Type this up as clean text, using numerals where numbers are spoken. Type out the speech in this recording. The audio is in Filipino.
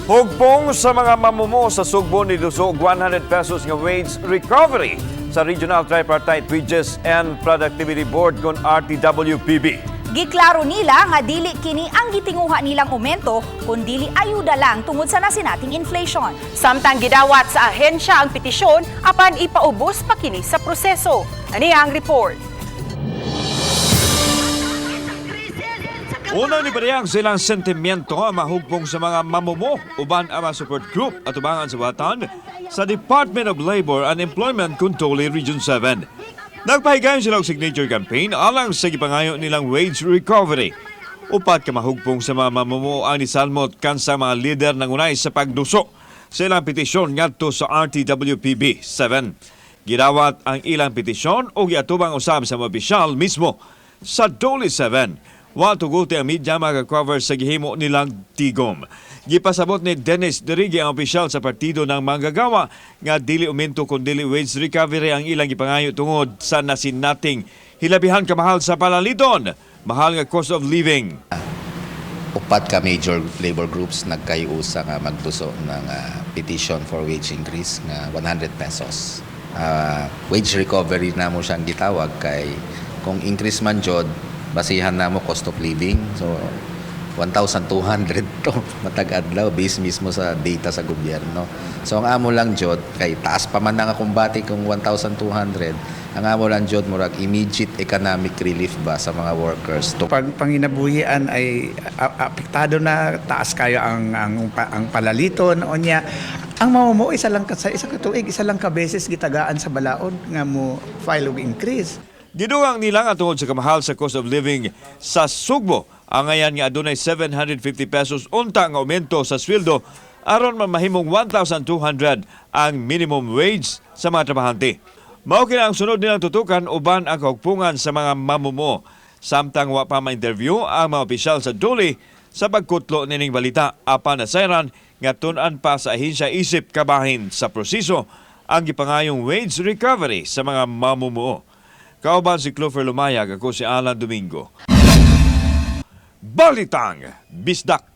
Hugpong sa mga mamumuo sa Sugbo ni Dusog 100 pesos nga wage recovery sa Regional Tripartite Wages and Productivity Board kon RTWPB. Giklaro nila nga dili kini ang gitinguha nilang aumento kundi ayuda lang tungod sa nasinating inflation. Samtang gidawat sa ahensya ang petisyon apan ipaubos pa kini sa proseso. Ani ang report. Una ni parehang silang sentimiento ang mahugpong sa mga mamumuo uban ang mga support group at ubangan sa watan sa Department of Labor and Employment Kuntuli Region 7. Nagpahigayon silang signature campaign alang sa gipangayo nilang wage recovery. Upat ka mahugpong sa mga mamumuo ang nisalmot kan sa mga lider ng unay sa pagduso sa ilang petisyon ngadto sa RTWPB 7. Gidawat ang ilang petisyon o giatubang usab sa mga opisyal mismo sa Dole 7. Wa tuguti ang media maka-cover sa gihimo nilang tigom. Gipasabot ni Dennis Derigi ang opisyal sa partido ng manggagawa nga dili aumento kun dili wage recovery ang ilang gipangayo tungod sa nasinating hilabihan kamahal sa palaliton, mahal nga cost of living. Upat ka major labor groups nagkayusa nga magduso ng petition for wage increase nga 100 pesos. Wage recovery na mo siyang gitawag kay kung increase man jod basihan na mo cost of living. So 1,200 to matag-adlaw base mismo sa data sa gobyerno. So ang amo lang jod kay taas pa man nga kumbati kung 1,200. Ang amo lang jod murag immediate economic relief ba sa mga workers. To pag panginabuhian ay apektado na taas kayo ang palaliton o niya. Ang mamumuo isa lang sa isa ka tuig, isa lang ka beses gitagaan sa balaod nga mo file og increase. Gidugang nila nga tungod sa kamahal sa cost of living sa Sugbo, ang ngayon nga adunay 750 pesos unta nga aumento sa sweldo aron mamahimong 1,200 ang minimum wage sa mga trabahante. Mao kini ang sunod nilang tutukan uban ang kahugpungan sa mga mamumuo. Samtang wa pa ma-interview ang mga opisyal sa Dole sa pagkutlo nining balita apan nasayran nga tun-an pa sa ahensya isip kabahin sa proseso ang gipangayong wage recovery sa mga mamumuo. Kauban si Clover Lumayag, ako si Alan Domingo. Balitang Bisdak.